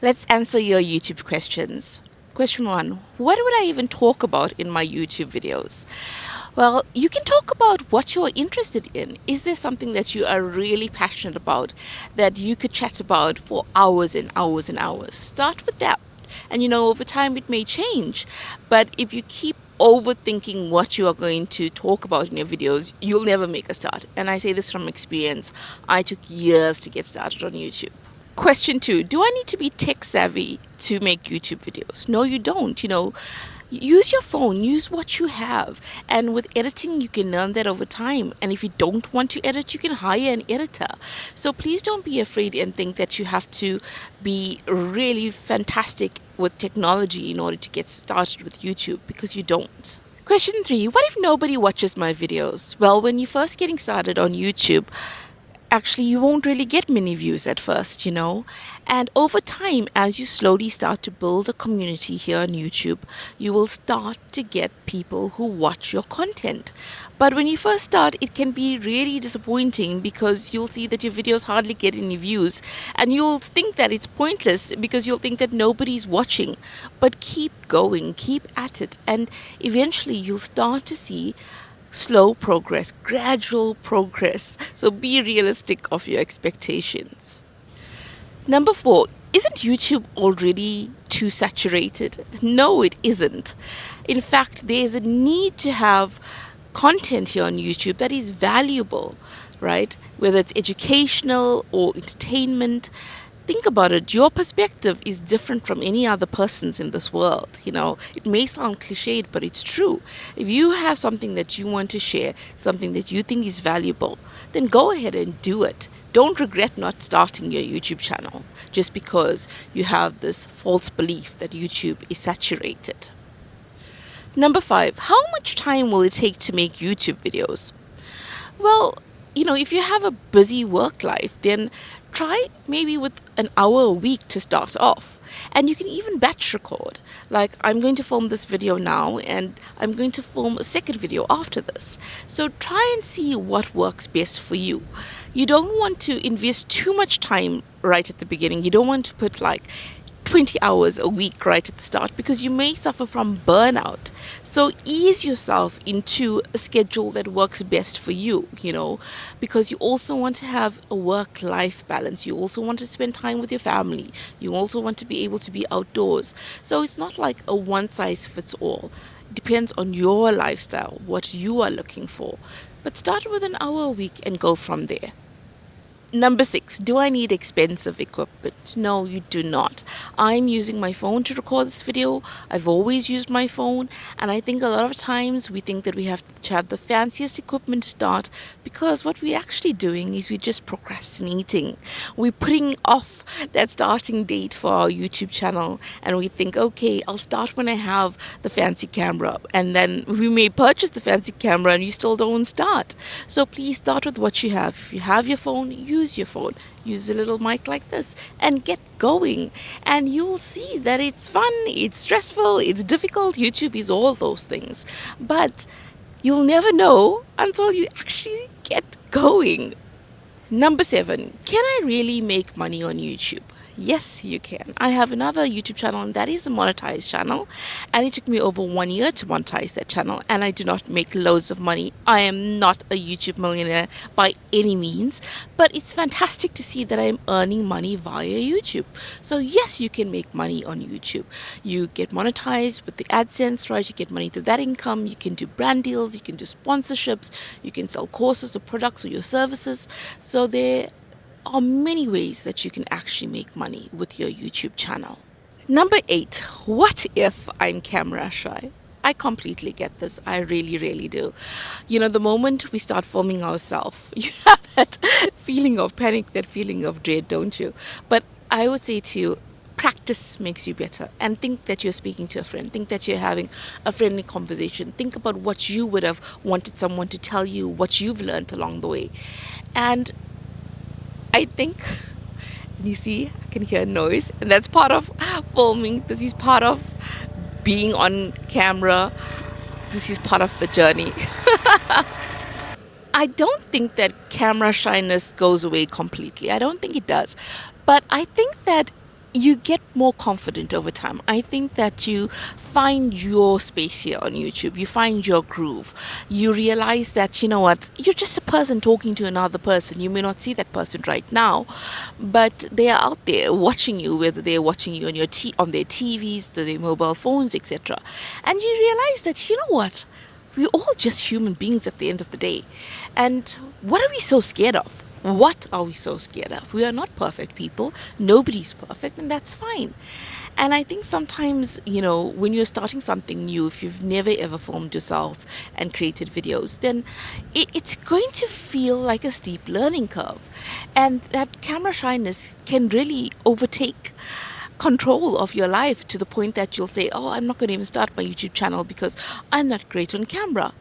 Let's answer your YouTube questions. Question one: what would I even talk about in my YouTube videos? Well, you can talk about what you're interested in. Is there something that you are really passionate about that you could chat about for hours and hours and hours? Start with that. And over time it may change. But if you keep overthinking what you are going to talk about in your videos, you'll never make a start. And I say this from experience. I took years to get started on YouTube. Question two: do I need to be tech savvy to make YouTube videos? No, you don't. Use your phone, use what you have. And with editing, you can learn that over time. And if you don't want to edit, you can hire an editor. So please don't be afraid and think that you have to be really fantastic with technology in order to get started with YouTube, because you don't. Question three: what if nobody watches my videos? Well, when you're first getting started on YouTube, actually you won't really get many views at first. And over time, as you slowly start to build a community here on YouTube, you will start to get people who watch your content. But when you first start, it can be really disappointing because you'll see that your videos hardly get any views, and you'll think that it's pointless because you'll think that nobody's watching. But keep going, keep at it, and eventually you'll start to see slow progress, gradual progress. So be realistic of your expectations. Number four: isn't YouTube already too saturated? No, it isn't. In fact, there's a need to have content here on YouTube that is valuable, right? Whether it's educational or entertainment. Think about it. Your perspective is different from any other person's in this world. It may sound cliched, but it's true. If you have something that you want to share, something that you think is valuable, then go ahead and do it. Don't regret not starting your YouTube channel just because you have this false belief that YouTube is saturated. Number five: how much time will it take to make YouTube videos? Well, if you have a busy work life, then try maybe with an hour a week to start off. And you can even batch record. Like, I'm going to film this video now, and I'm going to film a second video after this. So try and see what works best for you. You don't want to invest too much time right at the beginning. You don't want to put like 20 hours a week right at the start, because you may suffer from burnout. So ease yourself into a schedule that works best for you, because you also want to have a work-life balance. You also want to spend time with your family. You also want to be able to be outdoors. So it's not like a one-size-fits-all. It depends on your lifestyle, what you are looking for. But start with an hour a week and go from there. Number six: do I need expensive equipment? No, you do not. I'm using my phone to record this video. I've always used my phone, and I think a lot of times we think that we have to have the fanciest equipment to start, because what we're actually doing is we're just procrastinating. We're putting off that starting date for our YouTube channel, and we think, okay, I'll start when I have the fancy camera, and then we may purchase the fancy camera and you still don't start. So please start with what you have. If you have your phone, use your phone. Use a little mic like this and get going. And you'll see that it's fun, it's stressful, it's difficult. YouTube is all those things. But you'll never know until you actually get going. Number seven: can I really make money on YouTube? Yes, you can. I have another YouTube channel, and that is a monetized channel, and it took me over 1 year to monetize that channel, and I do not make loads of money. I am not a YouTube millionaire by any means, but it's fantastic to see that I'm earning money via YouTube. So yes, you can make money on YouTube. You get monetized with the AdSense, right? You get money through that income. You can do brand deals, you can do sponsorships, you can sell courses or products or your services. So there are many ways that you can actually make money with your YouTube channel. Number eight: what if I'm camera shy? I completely get this. I really, really do. The moment we start filming ourselves, you have that feeling of panic, that feeling of dread, don't you? But I would say to you, practice makes you better. And think that you're speaking to a friend. Think that you're having a friendly conversation. Think about what you would have wanted someone to tell you, what you've learned along the way. And I think, you see, I can hear noise, and that's part of filming. This is part of being on camera. This is part of the journey. I don't think that camera shyness goes away completely. I don't think it does. But I think that you get more confident over time. I think that you find your space here on YouTube. You find your groove. You realize that, you know what, you're just a person talking to another person. You may not see that person right now, but they are out there watching you, whether they're watching you on on their TVs, their mobile phones, etc. And you realize that, you know what, we're all just human beings at the end of the day. And what are we so scared of? What are we so scared of? We are not perfect people. Nobody's perfect, and that's fine. And I think sometimes, when you're starting something new, if you've never ever filmed yourself and created videos, then it's going to feel like a steep learning curve. And that camera shyness can really overtake control of your life to the point that you'll say, oh, I'm not going to even start my YouTube channel because I'm not great on camera.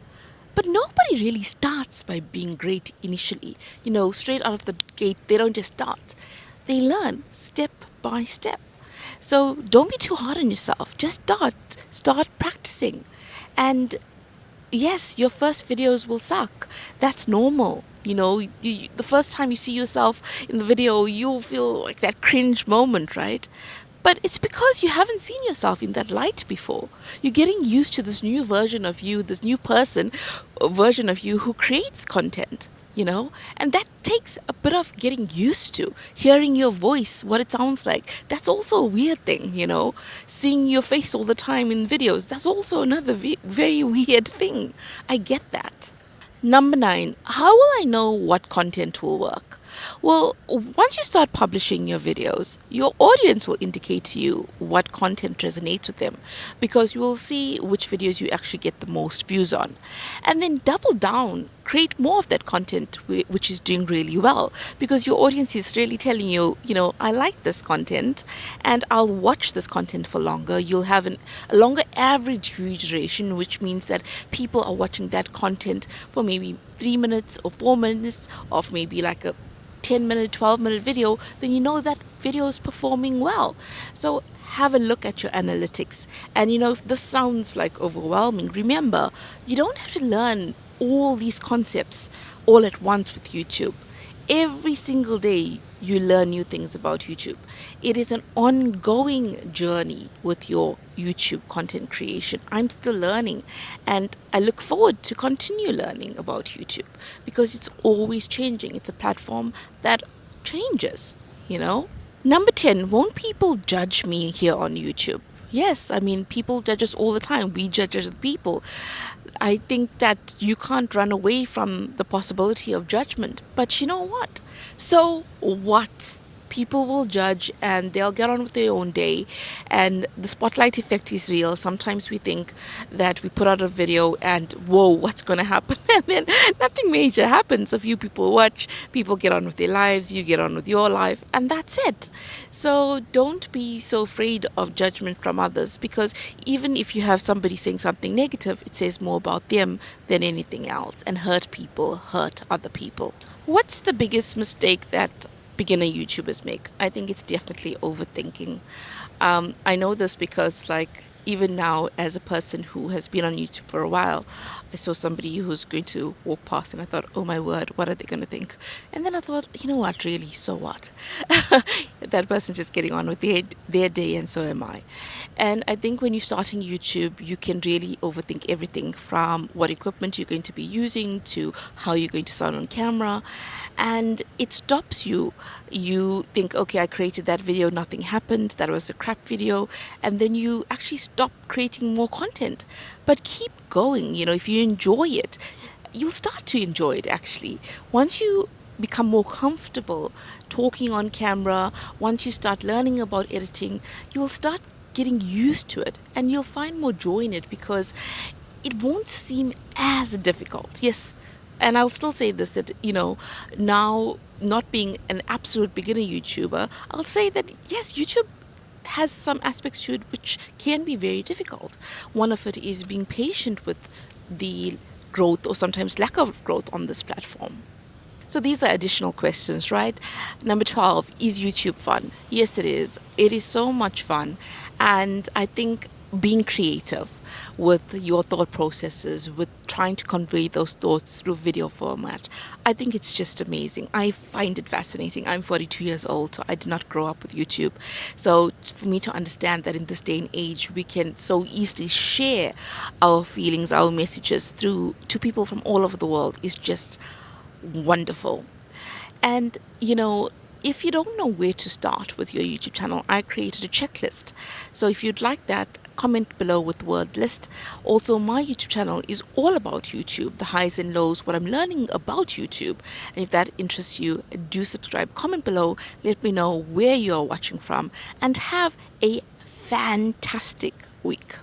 But nobody really starts by being great initially. Straight out of the gate, they don't just start. They learn step by step. So don't be too hard on yourself. Just start practicing. And yes, your first videos will suck. That's normal. The first time you see yourself in the video, you'll feel like that cringe moment, right? But it's because you haven't seen yourself in that light before. You're getting used to this new version of you, this new person, version of you who creates content. And that takes a bit of getting used to. Hearing your voice, what it sounds like. That's also a weird thing. Seeing your face all the time in videos, that's also another very weird thing. I get that. Number 9, how will I know what content will work? Well, once you start publishing your videos, your audience will indicate to you what content resonates with them, because you will see which videos you actually get the most views on. And then double down, create more of that content which is doing really well, because your audience is really telling you, I like this content and I'll watch this content for longer. You'll have a longer average view duration, which means that people are watching that content for maybe 3 minutes or 4 minutes of maybe like a 10-minute, 12-minute video, then you know that video is performing well. So have a look at your analytics. And if this sounds like overwhelming, remember, you don't have to learn all these concepts all at once with YouTube. Every single day, you learn new things about YouTube. It is an ongoing journey with your YouTube content creation. I'm still learning, and I look forward to continue learning about YouTube because it's always changing. It's a platform that changes. Number 10, won't people judge me here on YouTube? Yes, I mean, people judge us all the time. We judge other people. I think that you can't run away from the possibility of judgment. But you know what? So what? People will judge and they'll get on with their own day. And the spotlight effect is real. Sometimes we think that we put out a video and, whoa, what's going to happen? And then nothing major happens. A few people watch, people get on with their lives, you get on with your life, and that's it. So don't be so afraid of judgment from others, because even if you have somebody saying something negative, it says more about them than anything else. And hurt people hurt other people. What's the biggest mistake that beginner YouTubers make? I think it's definitely overthinking. I know this because, like, even now, as a person who has been on YouTube for a while, I saw somebody who's going to walk past and I thought, oh my word, what are they going to think? And then I thought, you know what, really, so what? That person's just getting on with their day, and so am I. And I think when you're starting YouTube, you can really overthink everything from what equipment you're going to be using to how you're going to sound on camera. And it stops you. You think, okay, I created that video, nothing happened, that was a crap video. And then you actually stop creating more content. But keep going. If you enjoy it, you'll start to enjoy it actually. Once you become more comfortable talking on camera, once you start learning about editing, you'll start getting used to it and you'll find more joy in it because it won't seem as difficult. Yes. And I'll still say this, that, now not being an absolute beginner YouTuber, I'll say that yes, YouTube has some aspects to it which can be very difficult. One of it is being patient with the growth or sometimes lack of growth on this platform. So these are additional questions, right? Number 12, is YouTube fun? Yes, it is. It is so much fun. And I think being creative with your thought processes, with trying to convey those thoughts through video format. I think it's just amazing. I find it fascinating. I'm 42 years old, so I did not grow up with YouTube. So for me to understand that in this day and age, we can so easily share our feelings, our messages through to people from all over the world is just wonderful. And, if you don't know where to start with your YouTube channel, I created a checklist. So if you'd like that, comment below with the word list. Also, my YouTube channel is all about YouTube, the highs and lows, what I'm learning about YouTube. And if that interests you, do subscribe. Comment below, let me know where you're watching from, and have a fantastic week.